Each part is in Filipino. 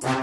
Ang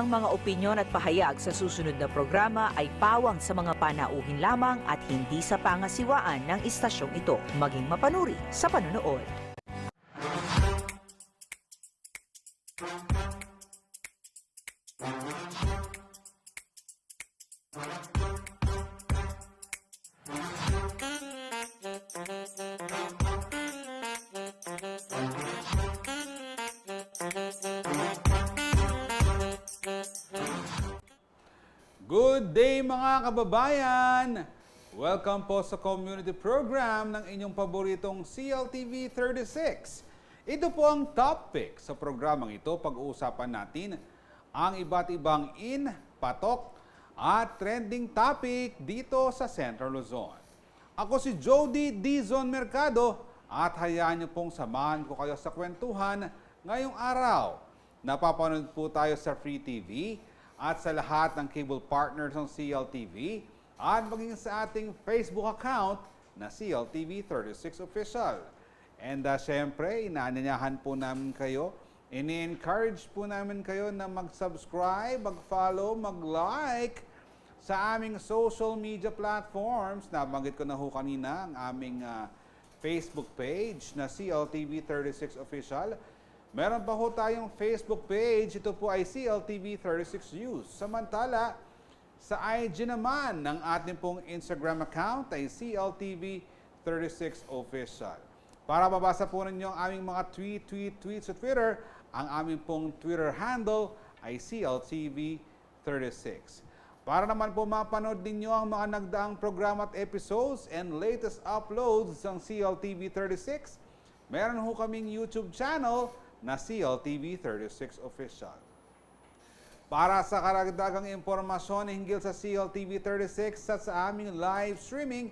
mga opinyon at pahayag sa susunod na programa ay pawang sa mga panauhin lamang at hindi sa pangasiwaan ng istasyong ito. Maging mapanuri sa panonood. Good day mga kababayan! Welcome po sa community program ng inyong paboritong CLTV 36. Ito po ang topic sa programang ito. Pag-uusapan natin ang iba't ibang patok at trending topic dito sa Central Luzon. Ako si Jody Dizon Mercado at hayaan niyo pong samahan ko kayo sa kwentuhan ngayong araw. Napapanood po tayo sa Free TV at sa lahat ng cable partners ng CLTV at maging sa ating Facebook account na CLTV 36 Official. And syempre, inaanyayahan po namin kayo, ini-encourage po namin kayo na mag-subscribe, mag-follow, mag-like sa aming social media platforms. Nabanggit ko na ho kanina ang aming Facebook page na CLTV 36 Official. Meron pa ho tayong Facebook page. Ito po ay CLTV 36 News. Samantala, sa IG naman ng ating pong Instagram account ay CLTV 36 Official. Para mabasa po ninyo ang aming mga tweets sa Twitter, ang aming pong Twitter handle ay CLTV 36. Para naman po mapanood ninyo ang mga nagdaang programa at episodes and latest uploads ng CLTV 36, meron ho kaming YouTube channel na CLTV 36 Official. Para sa karagdagang impormasyon hinggil sa CLTV 36 at sa aming live streaming,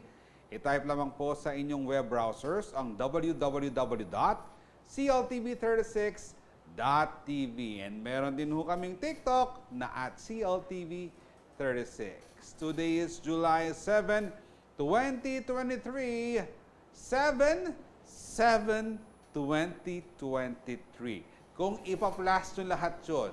i-type lamang po sa inyong web browsers ang www.cltv36.tv. And meron din ho kaming TikTok na @CLTV36. Today is July 7, 2023, 7/7/2023. Kung ipa-plus nyo lahat yun,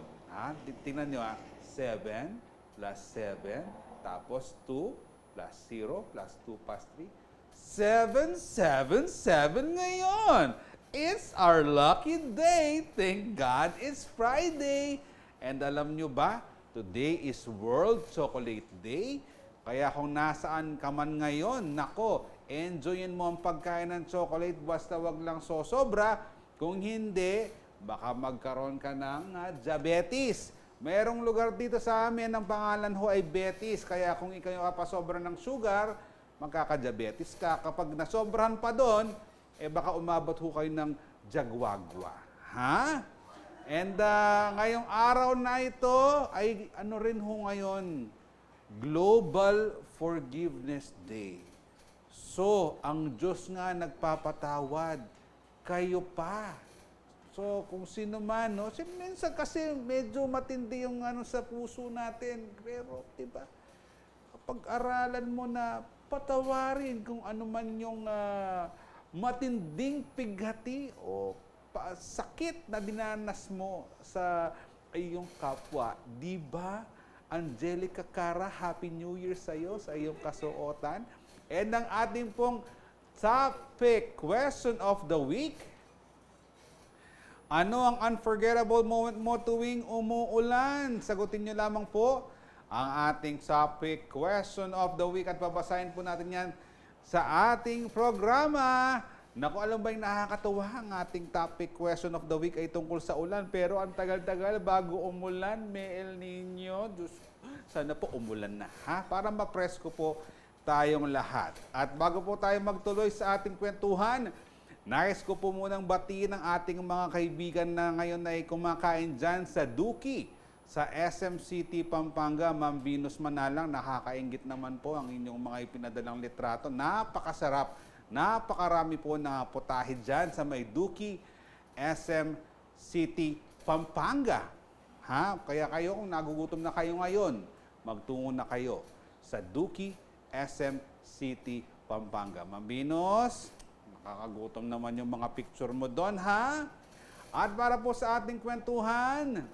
tingnan nyo 7 plus 7, tapos 2 plus 0 plus 2 plus 3, 777 ngayon. It's our lucky day. Thank God it's Friday. And alam nyo ba, today is World Chocolate Day. Kaya kung nasaan ka man ngayon, nako, enjoyin mo ang pagkain ng chocolate, basta wag lang sosobra. Kung hindi, baka magkaroon ka ng diabetes. Merong lugar dito sa amin, ang pangalan ho ay Betis. Kaya kung ikaw kapasobra ng sugar, magkakadiabetes ka. Kapag nasobrahan pa doon, baka umabot ho kayo ng jagwagwa. Ha? And ngayong araw na ito, ay ano rin ho ngayon, Global Forgiveness Day. So, ang Diyos nga nagpapatawad, kayo pa. So, kung sino man, no? Minsan kasi medyo matindi yung ano sa puso natin. Pero, di ba, kapag aralan mo na patawarin kung ano man yung matinding pighati o sakit na dinanas mo sa iyong kapwa, di ba? Angelica Cara, Happy New Year sa iyo, sa iyong kasuotan. And ang ating pong topic, question of the week, ano ang unforgettable moment mo tuwing umuulan? Sagutin nyo lamang po ang ating topic, question of the week, at babasahin po natin yan sa ating programa. Naku, alam ba yung nakakatuwa ang ating topic, question of the week ay tungkol sa ulan. Pero ang tagal-tagal bago umulan, may El Nino. Diyos, sana po umulan na, ha? Para mapresko po tayong lahat. At bago po tayo magtuloy sa ating kwentuhan, nais ko po munang batiin ang ating mga kaibigan na ngayon ay kumakain dyan sa Duki, sa SM City, Pampanga. Ma'am Venus Manalang, nakakaingit naman po ang inyong mga ipinadalang litrato. Napakasarap, napakarami po na putahe dyan sa may Duki, SM City, Pampanga. Ha? Kaya kayo, kung nagugutom na kayo ngayon, magtungo na kayo sa Duki, SM City, Pampanga. Ma'am Venus, nakakagutom naman yung mga picture mo doon, ha? At para po sa ating kwentuhan,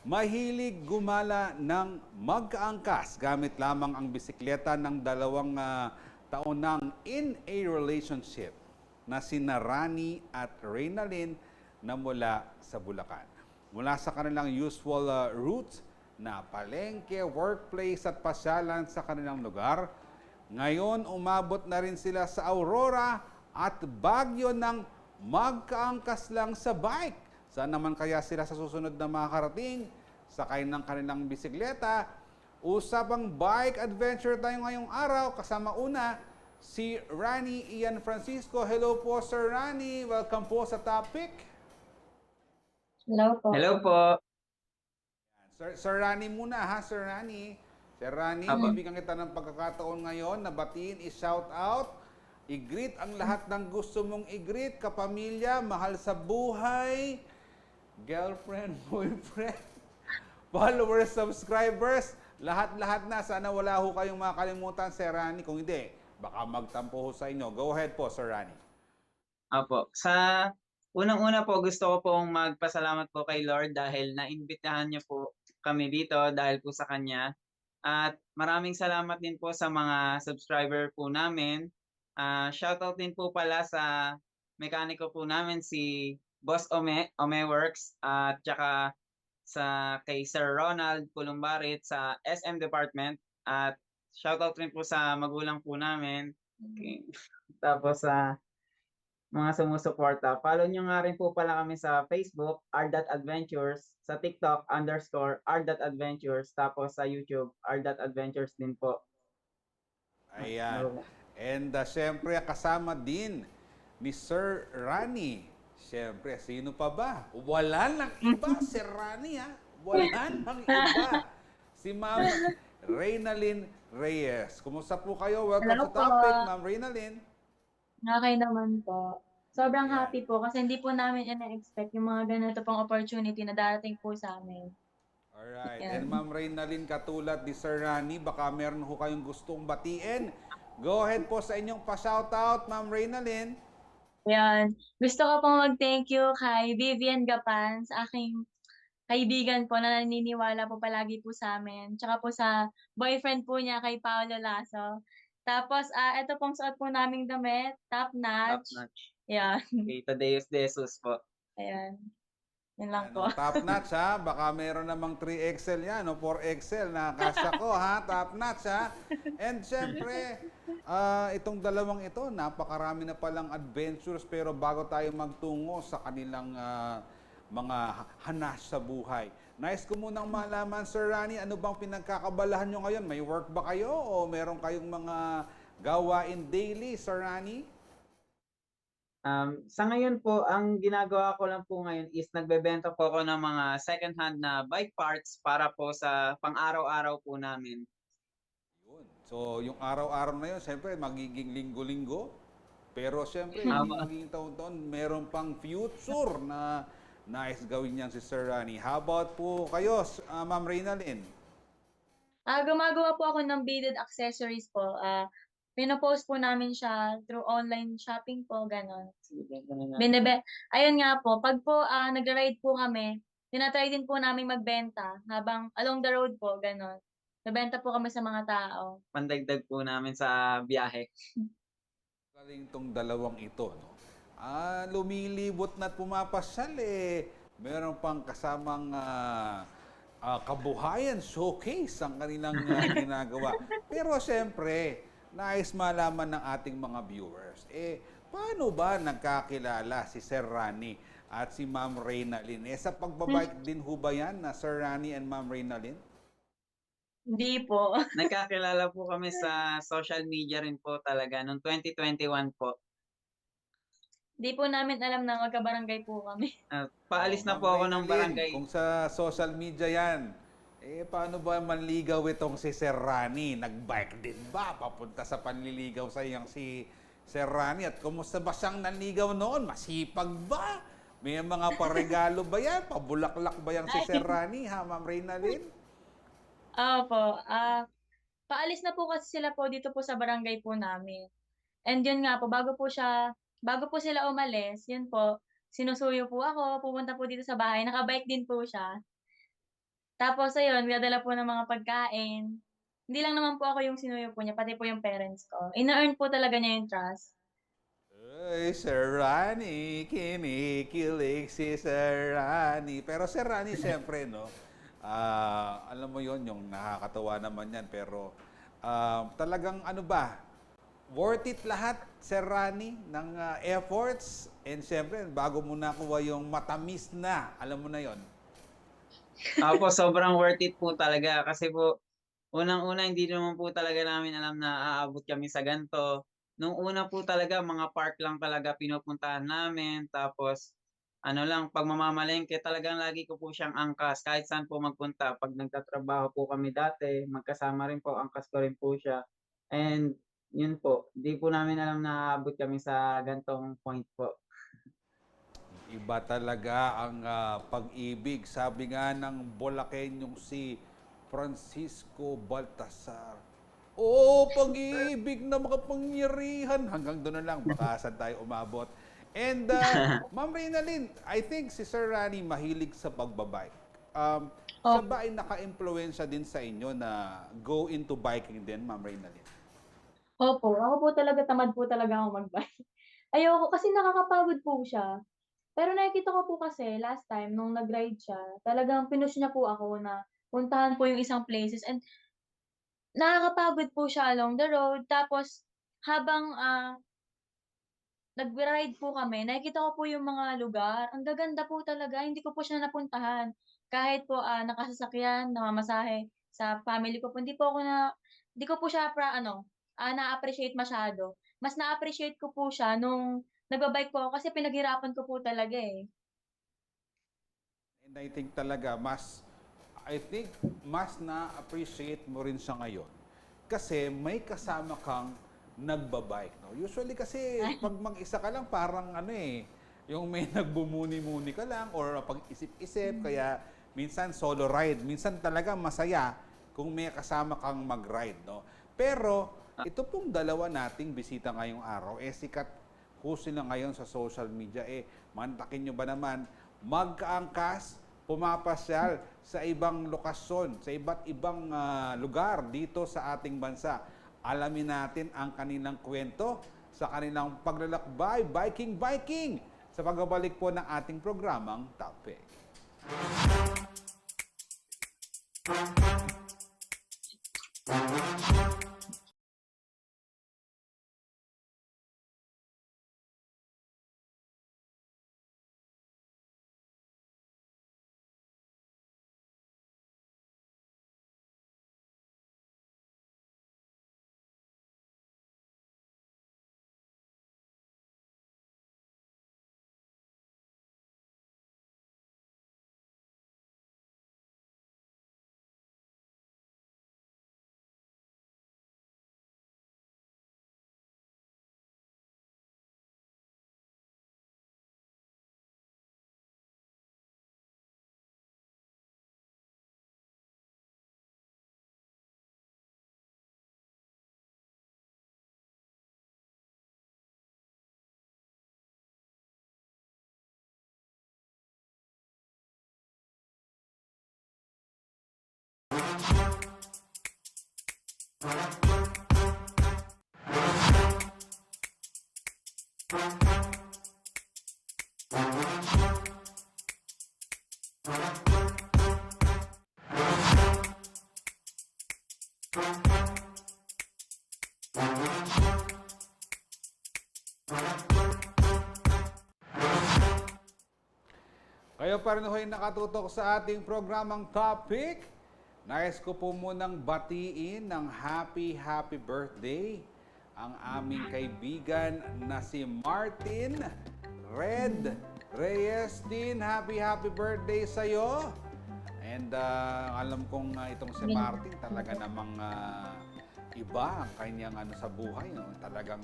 mahilig gumala ng magkaangkas gamit lamang ang bisikleta ng 2 taon nang in a relationship na sina Rani at Reynalyn na mula sa Bulacan. Mula sa kanilang usual routes na palengke, workplace at pasyalan sa kanilang lugar, ngayon, umabot na rin sila sa Aurora at Baguio ng magkaangkas lang sa bike. Saan naman kaya sila sa susunod na makakarating? Sakay ng kanilang bisikleta. Usapang bike adventure tayo ngayong araw. Kasama una, si Rani Ian Francisco. Hello po, Sir Rani. Welcome po sa topic. Hello po. Hello po. Sir Rani muna, ha, Sir Rani. Sir Rani, Apo. bibigyan kita ng pagkakataon ngayon na batiin, i-shout out, i-greet ang lahat ng gusto mong i-greet, kapamilya, mahal sa buhay, girlfriend, boyfriend, followers, subscribers, lahat-lahat na. Sana wala ho kayong makalimutan, Sir Rani. Kung hindi, baka magtampo ho sa inyo. Go ahead po, Sir Rani. Apo. Sa unang-una po, gusto ko pong magpasalamat po kay Lord dahil naimbitahan niyo po kami dito dahil po sa Kanya. At maraming salamat din po sa mga subscriber po namin. Shoutout din po pala sa mekaniko po namin, si Boss Ome Works, at tsaka sa kay Sir Ronald Pulumbarit sa SM Department. At shoutout rin po sa magulang po namin. Okay. Tapos sa mga sumusuporta. Follow nyo nga rin po pala kami sa Facebook, r.adventures, sa TikTok, _r.adventures, tapos sa YouTube, r.adventures din po. Ayan. And syempre, kasama din ni Sir Rani. Syempre, sino pa ba? Wala nang iba, Sir Rani, ha? Wala nang iba. Si Ma'am Reynalyn Reyes. Kumusta po kayo? Welcome Hello sa topic, po. Ma'am Reynalyn. Okay naman po. Sobrang Ayan. happy po kasi hindi po namin ina-expect yung mga ganito pang opportunity na darating po sa amin. Alright. Ayan. And Ma'am Reynalyn, katulad ni Sir Rani, baka meron ho kayong gustong batiin. Go ahead po sa inyong pa-shoutout, Ma'am Reynalyn. Ayan. Gusto ko pong mag-thank you kay Vivian Gapan, sa aking kaibigan po na naniniwala po palagi po sa amin. Tsaka po sa boyfriend po niya kay Paolo Lasso. Tapos, ito pong suot po naming damit, top Top notch. notch. Ayan. Kay Tadeus De Jesus po. Ayan. Yun lang Ano, po. top notch, ha? Baka meron namang 3XL yan, o 4XL na kasya ko, ha? Top notch, ha? And syempre, itong dalawang ito, napakarami na palang adventures, pero bago tayo magtungo sa kanilang mga hanas sa buhay, nais ko munang malaman, Sir Rani, ano bang pinagkakabalahan nyo ngayon? May work ba kayo o meron kayong mga gawain daily, Sir Rani? Sa ngayon po, ang ginagawa ko lang po ngayon is nagbebenta po ako ng mga second-hand na bike parts para po sa pang-araw-araw po namin. Yun. So, yung araw-araw na yun, syempre, magiging linggo-linggo. Pero siyempre, hindi magiging taon-taon, meron pang future na nais gawin niyan si Sir Rani. How about po kayo, Ma'am Reynalyn? Gumagawa po ako ng beaded accessories po. Pino-post po namin siya through online shopping po, gano'n. Ayun nga po, 'pag po, nagra-ride po kami, tina-try din po naming magbenta habang along the road po, gano'n. Nabebenta po kami sa mga tao. Pandagdag po namin sa biyahe. Galing tong dalawang ito, no? Lumilibot na't pumapasyal eh. Meron pang kasamang kabuhayan showcase ang kanilang ginagawa. Pero siyempre, nais malaman ng ating mga viewers, paano ba nagkakilala si Sir Rani at si Ma'am Reynalyn? Sa pagbabike din ho ba yan na Sir Rani and Ma'am Reynalyn? Hindi po. Nagkakilala po kami sa social media rin po talaga noong 2021 po. Hindi po namin alam na magkabarangay po kami. Paalis na Ma'am po ako ng Reynalyn, barangay. kung sa social media yan, paano ba manligaw itong si Sir Rani? Nagbike din ba? Papunta sa panliligaw sa iyang si Sir Rani. At kumusta ba siyang nanligaw noon? Masipag ba? May mga paregalo ba yan? Pabulaklak ba yan si Sir Rani, ha, Ma'am Reynalyn? Opo, paalis na po kasi sila po dito po sa barangay po namin. And yun nga po, bago po sila umalis, yun po, sinusuyo po ako, pupunta po dito sa bahay, naka-bike din po siya. Tapos ayun, nagdadala po ng mga pagkain. Hindi lang naman po ako yung sinuyo po niya, pati po yung parents ko. Ina-earn po talaga niya yung trust. Ay, Sir Rani, kinikilig si Sir Rani. Pero Sir Rani, siyempre, no, alam mo yon yung nakakatawa naman yan. Pero talagang ano ba, worth it lahat, Sir Rani, ng efforts. And siyempre, bago mo nakuha yung matamis na, alam mo na yon. Ako po, sobrang worth it po talaga kasi po, unang-una hindi naman po talaga namin alam na aabot kami sa ganito. Nung una po talaga, mga park lang talaga pinupuntahan namin. Tapos, ano lang, pag mamamalengke, talagang lagi ko po siyang angkas. Kahit saan po magpunta, pag nagtatrabaho po kami dati, magkasama rin po, angkas ko rin po siya. And yun po, di po namin alam na aabot kami sa gantong point po. Iba talaga ang pag-ibig. Sabi nga ng Bulakenyong si Francisco Baltasar, pag-ibig na makapangyarihan. Hanggang doon na lang, baka saan tayo umabot. And Ma'am Reynalyn, I think si Sir Rani mahilig sa pagbabike. Siya ba ay naka-impluensya din sa inyo na go into biking din, Ma'am Reynalyn? Opo, ako po talaga tamad po talaga ako mag-bike. Ayoko kasi nakakapagod po siya. Pero nakikita ko po kasi last time nung nag-ride siya, talagang pinush niya po ako na puntahan po yung isang places and nakakapagod po siya along the road. Tapos habang, nagre-ride po kami, nakikita ko po yung mga lugar. Ang gaganda po talaga, hindi ko po siya napuntahan. Kahit po, nakasasakyan, namamasahe sa family ko po, hindi ko po siya na-appreciate masyado. Mas na-appreciate ko po siya nung nagba-bike po ako kasi pinaghirapan ko po talaga, eh. And I think mas na-appreciate mo rin siya ngayon. Kasi may kasama kang nagbabike. No? Usually kasi pag mag-isa ka lang parang yung may nagbumuni-muni ka lang or pag-isip-isip. Kaya minsan solo ride. Minsan talaga masaya kung may kasama kang mag-ride. No? Pero ito pong dalawa nating bisita ngayong araw, sikat ho sila ngayon sa social media. Mantakin nyo ba naman, magkaangkas, pumapasyal sa ibang lokasyon, sa iba't ibang lugar dito sa ating bansa. Alamin natin ang kanilang kwento sa kanilang paglalakbay, biking, sa pagbabalik po ng ating programang Topic. Kayo pa rin ho'y nakatutok sa ating programang topic. Nais ko po munang batiin ng happy birthday ang aming kaibigan na si Martin Red Reyes. Din, happy birthday sa'yo. And alam kong itong si Martin talaga namang iba ang kanyang sa buhay. No? Talagang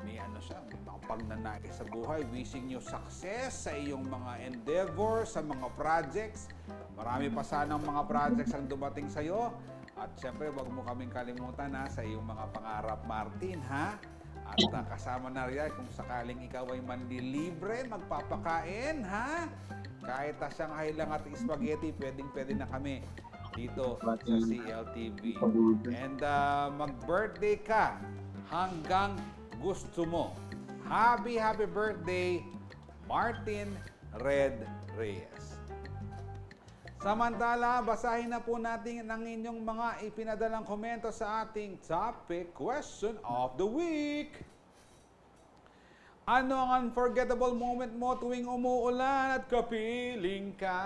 may siya, may mga pagnanais sa buhay. Wishing you success sa iyong mga endeavors, sa mga projects. Marami pa sanang mga projects ang dumating sa iyo. At syempre, wag mo kaming kalimutan sa iyong mga pangarap, Martin, ha? At kasama na riyan kung sakaling ikaw ay manlilibre, magpapakain, ha? Kahit Shanghai lang at spaghetti, pwede na kami dito sa CLTV. And mag-birthday ka hanggang gusto mo. Happy birthday, Martin Red Reyes. Samantala, basahin na po natin ang inyong mga ipinadalang komento sa ating topic question of the week. Ano ang unforgettable moment mo tuwing umuulan at kapiling ka?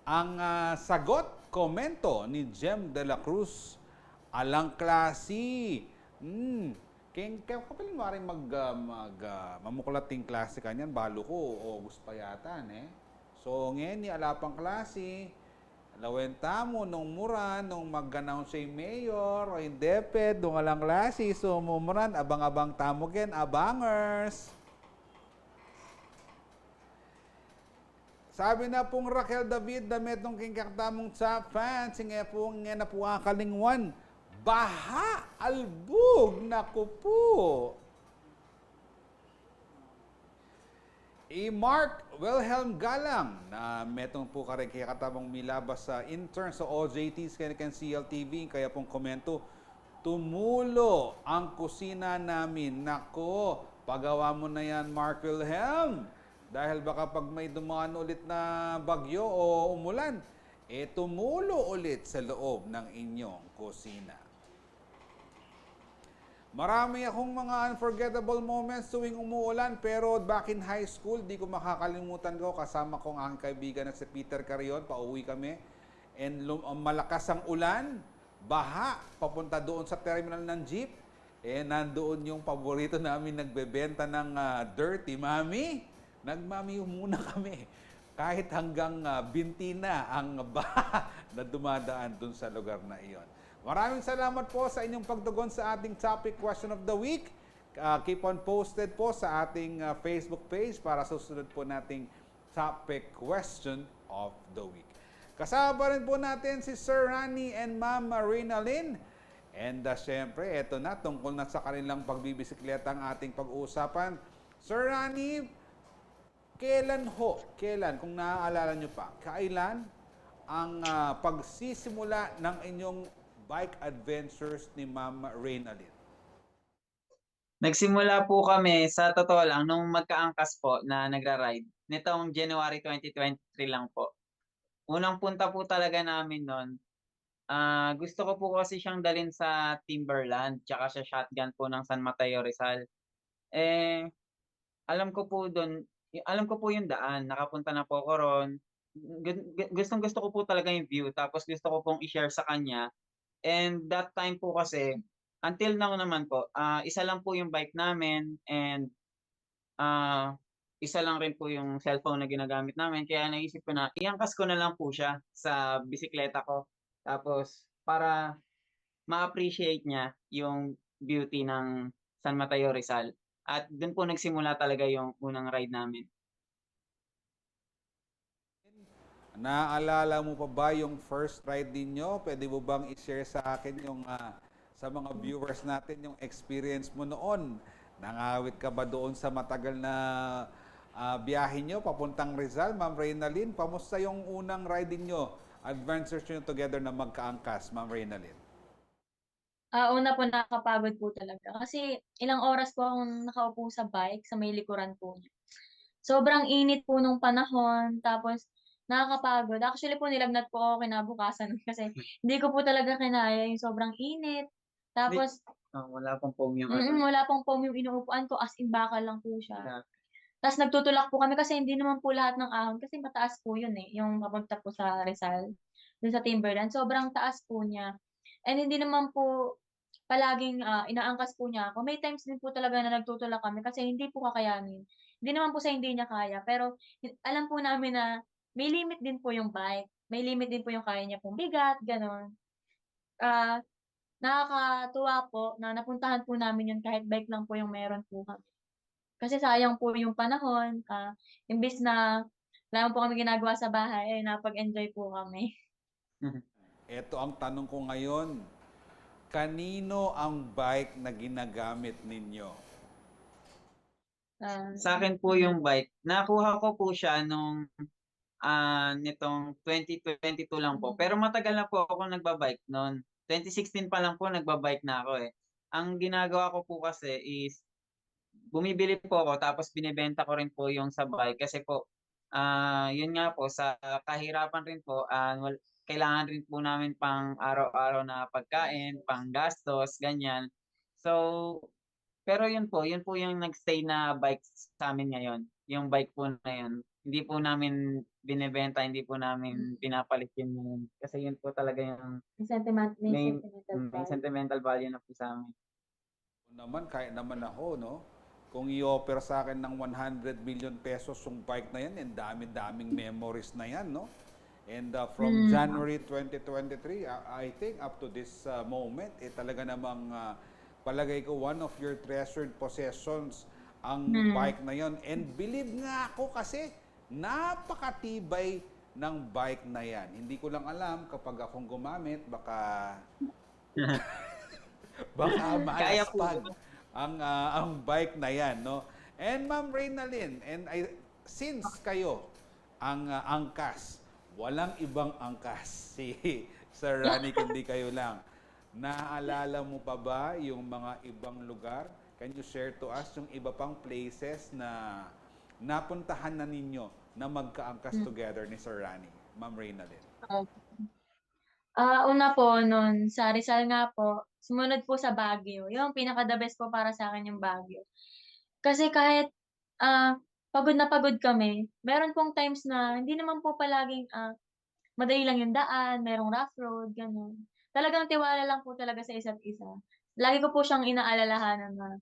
Ang sagot, komento ni Jem de la Cruz, alang klase. Kapaling mo rin mamukulating klase kanyan, balo ko, August pa yata, So, ngayon, ni alapang klase, lawenta mo nung muran, nung mag-ganaw siya mayor, o hindi ped, nung alang klase, so mumuran, abang-abang tamukin, abangers. Sabi na pong Raquel David, damit nung kingkaktamong sa fans, nga na po ang kalingwan. Baha, albog, naku po. Mark Wilhelm Galang, na metong po karin kaya katabang milabas sa intern sa OJTs kaya CLTV, kaya pong komento, tumulo ang kusina namin. Nako, pagawa mo na yan, Mark Wilhelm. Dahil baka pag may dumaan ulit na bagyo o umulan, tumulo ulit sa loob ng inyong kusina. Marami akong mga unforgettable moments tuwing umuulan, pero back in high school, di ko makakalimutan ko. Kasama ko ang aking kaibigan na si Peter Carion, pauwi kami. And malakas ang ulan, baha, papunta doon sa terminal ng jeep. Nandoon yung paborito namin nagbebenta ng Dirty Mami. Nagmami muna kami. Kahit hanggang binti na ang baha na dumadaan doon sa lugar na iyon. Maraming salamat po sa inyong pagtugon sa ating topic question of the week. Keep on posted po sa ating Facebook page para susunod po nating topic question of the week. Kasama rin po natin si Sir Rani and Ma'am Rinalyn. And syempre, eto na, tungkol na sa kanilang pagbibisikleta ang ating pag-uusapan. Sir Rani, kailan, kung naaalala nyo pa, kailan ang pagsisimula ng inyong bike adventures ni Ma'am Rinalyn? Nagsimula po kami, sa totoo lang, nung magkaangkas po na nagra-ride. Nitong January 2023 lang po. Unang punta po talaga namin nun, gusto ko po kasi siyang dalhin sa Timberland, tsaka sa shotgun po ng San Mateo Rizal. Alam ko po yung daan, nakapunta na po ako ron. Gusto ko po talaga yung view, tapos gusto ko pong i-share sa kanya. And that time po kasi, until now naman po, isa lang po yung bike namin and isa lang rin po yung cellphone na ginagamit namin. Kaya naisip ko na, iangkas ko na lang po siya sa bisikleta ko. Tapos, para ma-appreciate niya yung beauty ng San Mateo Rizal. At doon po nagsimula talaga yung unang ride namin. Naalala mo pa ba yung first ride ninyo? Pwede mo bang i-share sa akin yung sa mga viewers natin yung experience mo noon? Nangawit ka ba doon sa matagal na biyahe nyo papuntang Rizal? Ma'am Rinalyn, pamusta yung unang ride niyo adventures nyo together na magkaangkas, Ma'am Reynalyn? Una po nakakapagod po talaga kasi ilang oras po akong nakaupo sa bike sa may likuran po niya. Sobrang init po nung panahon tapos nakakapagod. Actually po nilagnat po ako kinabukasan kasi hindi ko po talaga kinaya yung sobrang init. Hindi, Tapos wala pong foam yung wala pong foam yung inuupuan ko, as in bakal lang po siya. Yeah. Ta's nagtutulak po kami kasi hindi naman po lahat ng ahon kasi mataas po yun, eh, yung papunta po sa Rizal, dun sa Timberland, sobrang taas po niya. And hindi naman po palaging, inaangkas po niya ako. May times din po talaga na nagtutulak kami kasi hindi po kakayanin. Hindi naman po sa hindi niya kaya, pero alam po namin na may limit din po yung bike, may limit din po yung kaya niya pong bigat, gano'n. Ah, Nakakatuwa po na napuntahan po namin yun kahit bike lang po yung meron po kami. Kasi sayang po yung panahon, imbes na wala naman po kaming ginagawa sa bahay, ay nakapag-enjoy po kami. Ito ang tanong ko ngayon. Kanino ang bike na ginagamit ninyo? Sa akin po yung bike, nakuha ko po siya nung nitong 2022 lang po. Pero matagal na po ako nagbabike noon. 2016 pa lang po nagbabike na ako eh. Ang ginagawa ko po kasi is bumibili po ako tapos binebenta ko rin po yung sa bike kasi po yun nga po sa kahirapan rin po kailangan rin po namin pang araw-araw na pagkain, pang gastos, ganyan. So, pero yun po yung nagstay na bike sa amin ngayon. Yung bike po na yun. Hindi po namin binebenta, hindi po namin pinapalit yun. Kasi yun po talaga yung May may sentimental value na po sa amin. Naman, kahit naman ako, no? Kung i-offer sa akin ng 100 million pesos yung bike na yan, and dami-daming memories na yan, no? And from January 2023, I think up to this moment, talaga namang palagay ko one of your treasured possessions ang bike na yon. And believe nga ako kasi napakatibay ng bike na yan. Hindi ko lang alam kapag akong gumamit, baka Kaya po. malaspag ang bike na yan, no? And Ma'am Reynalyn, and since kayo ang angkas, walang ibang angkas si Sir Rani kundi kayo lang. Naalala mo pa ba yung mga ibang lugar? Can you share to us yung iba pang places na napuntahan na ninyo na magkaangkas together ni Sir Rani? Ma'am Reynalyn. Una po nun sa Rizal nga po, sumunod po sa Baguio. Yung pinaka-the best po para sa akin yung Baguio. Kasi kahit, pagod na pagod kami, meron pong times na hindi naman po palaging, madali lang yung daan, merong rough road, gano'n. Talagang tiwala lang po talaga sa isa't isa. Lagi ko po siyang inaalalahanan na,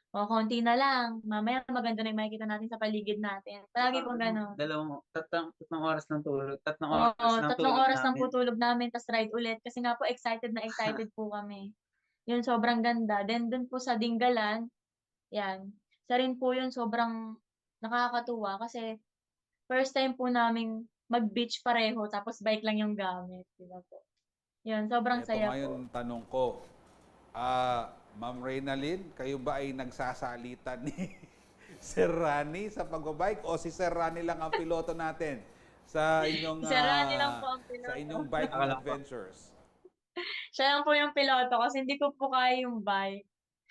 konti na lang, mamaya maganda na yung makikita natin sa paligid natin. Palagi pong gano'n. Tatlong oras ng tulog. Tatlong Oo, oras ng 3 tulog oras lang namin. po tulog namin ta's ride ulit kasi nga po excited na excited po kami. Yun sobrang ganda. Then dun po sa Dingalan, 'yan, isa rin po yun sobrang nakakatuwa kasi first time po naming mag-beach pareho tapos bike lang yung gamit, 'di ba po? Yun, sobrang Ito saya ngayon po. tanong ko. Ma'am Reynalyn, kayo ba ay nagsasalitan ni Sir Rani sa pagbabike o si Sir Rani lang ang piloto natin sa inyong Si Rani lang po ang sa piloto. inyong biking Akala ko. adventures? Siya lang po yung piloto kasi hindi ko po kaya yung bike.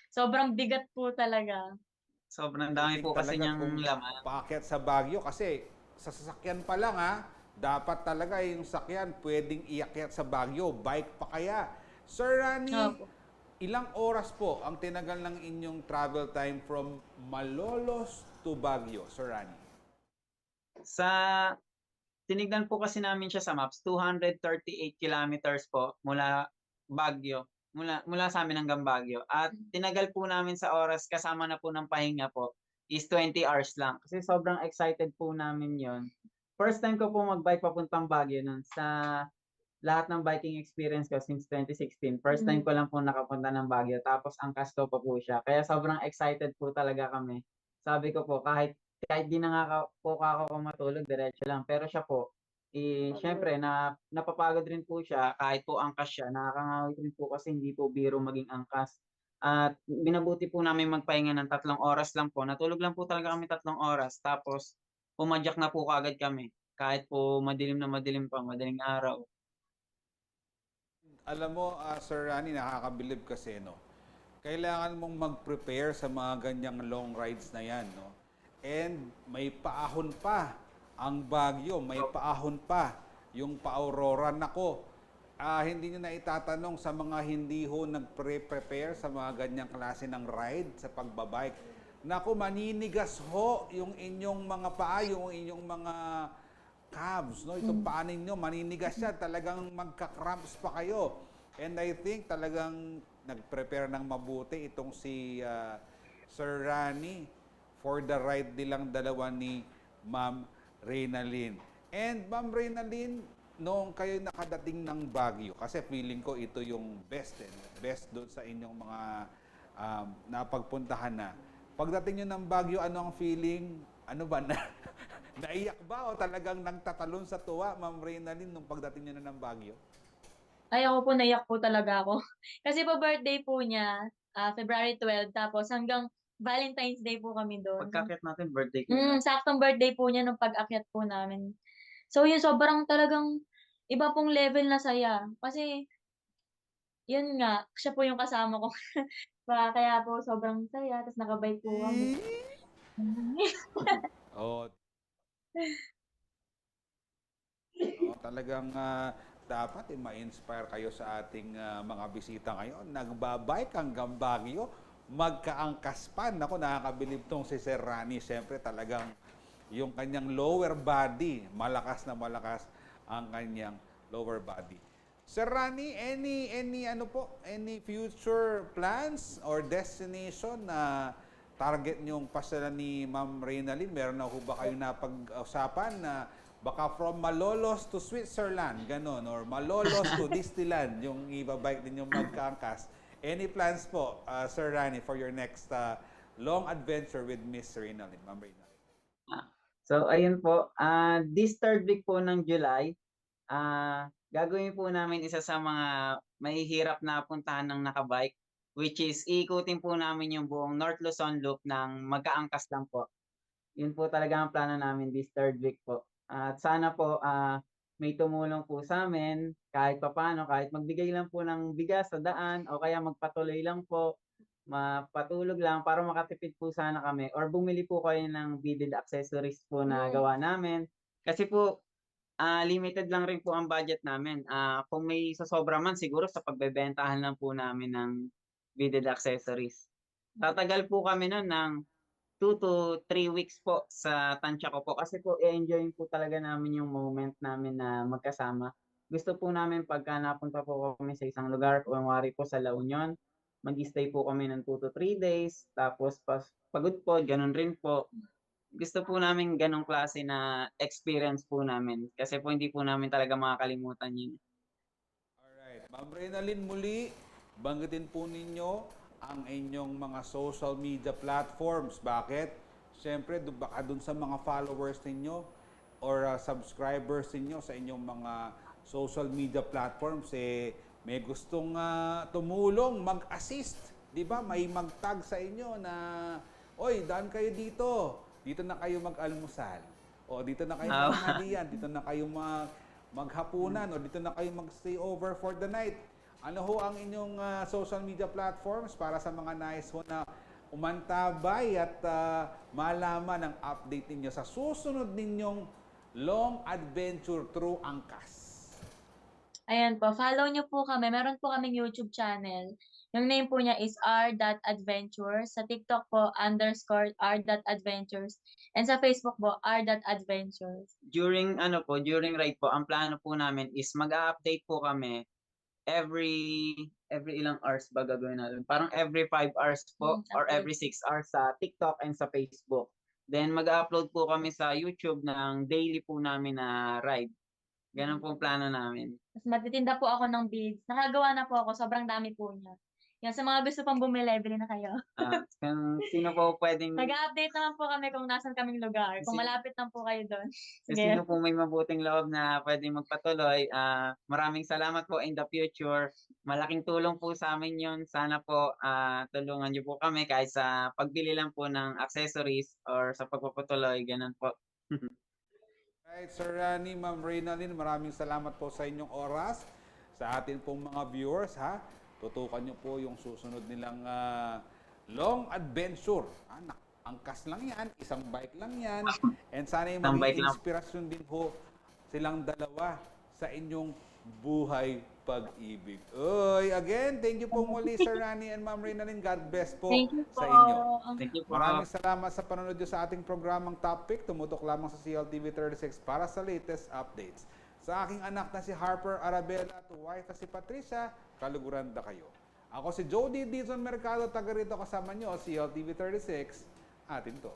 Sobrang bigat po talaga. Sobrang dami Think po kasi talaga niyang kung laman. paakyat sa Baguio kasi sa sasakyan pa lang dapat talaga yung sakyan pwedeng iakyat sa Baguio, bike pa kaya. Sir Rani, Opo. ilang oras po ang tinagal ng inyong travel time from Malolos to Baguio, Sir Rani? Tinignan po kasi namin siya sa maps, 238 kilometers po mula Baguio. Mula sa amin hanggang Baguio. At tinagal po namin sa oras kasama na po ng pahinga po is 20 hours lang. Kasi sobrang excited po namin yon. First time ko po mag-bike papuntang Baguio nun sa lahat ng biking experience ko since 2016. First time ko lang po nakapunta ng Baguio. Tapos angkas ko pa po siya. Kaya sobrang excited po talaga kami. Sabi ko po, kahit di na nga po ako matulog, diretso lang. Pero siya po, syempre, napapagod rin po siya kahit po angkas siya. Nakakangawit rin po kasi hindi po biro maging angkas. At binabuti po namin magpahinga ng 3 oras lang po. Natulog lang po talaga kami 3 oras. Tapos, pumadyak na po kaagad kami. kahit po madilim na madilim pa, madaling araw. Alam mo, Sir Rani, nakakabilib kasi, no? Kailangan mong mag-prepare sa mga ganyang long rides na yan, no? And may paahon pa ang Baguio, may paahon pa yung pa-Aurora. Nako, hindi nyo na itatanong sa mga hindi ho nag-prepare sa mga ganyang klase ng ride sa pagbabike. Nako, maninigas ho yung inyong mga paa, yung inyong mga calves, no? Itong paa ninyo, maninigas siya. Talagang magka-cramps pa kayo. And I think talagang nag-prepare ng mabuti itong si Sir Rani for the ride nilang dalawa ni Ma'am Reynalyn. And Ma'am Reynalyn, noong kayo nakadating ng Baguio, kasi feeling ko ito yung best doon sa inyong mga napagpuntahan na. Pagdating nyo ng Baguio, ano ang feeling? Ano ba na? Naiyak ba o talagang nagtatalon sa tuwa, Ma'am Reynalyn, nung pagdating nyo na ng Baguio? Ay, ako po, naiyak po talaga ako. Kasi po birthday po niya, February 12, tapos hanggang Valentine's Day po kami doon. Pagkakit natin, birthday ko na. Saktong birthday po niya nung pag-akyat po namin. So, yun, sobrang talagang iba pong level na saya. Kasi, yun nga, siya po yung kasama ko. Kaya po sobrang saya, tapos nakabike po kami. Oh, no, talagang dapat ma-inspire kayo sa ating mga bisita ngayon. Nagbabike hanggang Baguio, magkaangkas pa. Naku, nakakabilib tong si Sir Rani. Siyempre talagang yung kanyang lower body, malakas na malakas ang kanyang lower body. Sir Rani, any future plans or destination na target niyong pasyalan ni Ma'am Reynalyn? Meron na ho ba kayo napag-usapan na baka from Malolos to Switzerland, ganon, or Malolos to Disneyland, yung ibabike din yung magkaangkas. Any plans po, Sir Rani, for your next long adventure with Miss Reynalyn, Ma'am Reynalyn? So, ayun po, this third week po ng July, gagawin po namin isa sa mga mahihirap na puntahan ng nakabike, which is iikutin po namin yung buong North Luzon Loop ng magkaangkas lang po. Yun po talaga ang plano namin this third week po. At sana po may tumulong po sa amin kahit papaano, kahit magbigay lang po ng bigas sa daan o kaya magpatuloy lang po, mapatulog lang para makatipid po sana kami or bumili po kayo ng beaded accessories po na gawa namin. Kasi po, limited lang rin po ang budget namin. Kung may sasobra man, siguro sa pagbebentahan lang po namin ng beaded accessories. Tatagal po kami nun ng 2 to 3 weeks po sa tansya ko po. Kasi po, i-enjoy po talaga namin yung moment namin na magkasama. Gusto po namin pagka napunta po kami sa isang lugar, kunwari po sa La Union, mag-stay po kami ng 2 to 3 days. Tapos pagod po, ganun rin po. Gusto po namin ganong klase na experience po namin. Kasi po hindi po namin talaga makakalimutan yun. Alright. Ma'am Reynalyn, muli, banggitin po ninyo ang inyong mga social media platforms. Bakit? Siyempre, baka dun sa mga followers ninyo or subscribers ninyo sa inyong mga social media platforms, may gustong tumulong, mag-assist. Di ba? May mag-tag sa inyo na, oy, daan kayo dito. Dito na kayo mag-almusal. O dito na kayo manghalian. Dito na kayo maghapunan. O dito na kayo mag-stay over for the night. Ano ho ang inyong social media platforms para sa mga nais ho na umantabay at malaman ang update ninyo sa susunod ninyong long adventure through Angkas? Ayan po, follow nyo po kami. Meron po kaming YouTube channel. Yung name po niya is r.adventures. Sa TikTok po, _r.adventures. And sa Facebook po, r.adventures. During ride po, ang plano po namin is mag-update po kami every ilang hours ba gagawin natin? Parang every 5 hours po or every 6 hours sa TikTok and sa Facebook. Then mag-upload po kami sa YouTube ng daily po namin na ride. Ganun po ang plano namin. Tapos magtitinda po ako ng beads. Nakagawa na po ako, sobrang dami po niya. Yan, sa mga gusto pang bumili, bili na kayo. Kung sino po pwedeng... Nag-update naman po kami kung nasan kaming lugar. Kung malapit lang po kayo doon. Kung sino po may mabuting loob na pwedeng magpatuloy, maraming salamat po in the future. Malaking tulong po sa amin yun. Sana po tulungan niyo po kami kahit sa pagbili lang po ng accessories or sa pagpapatuloy, ganun po. Right, Sir Rani, Ma'am Reynalyn, maraming salamat po sa inyong oras. Sa atin pong mga viewers, ha? Tutukan nyo po yung susunod nilang long adventure. Angkas lang yan, isang bike lang yan. And sana yung Isang bike maging lang. inspirasyon din po silang dalawa sa inyong buhay pag-ibig. Oy, again, thank you po muli, Sir Rani and Ma'am Reynalyn. God bless po Thank you po. sa inyo. Thank you po. Maraming salamat sa panonood nyo sa ating programang Topic. Tumutok lamang sa CLTV 36 para sa latest updates. Sa aking anak na si Harper Arabella at wife na si Patricia, kaluguran na kayo. Ako si Jody Dizon Mercado, taga rito kasama nyo, CLTV 36, atin to.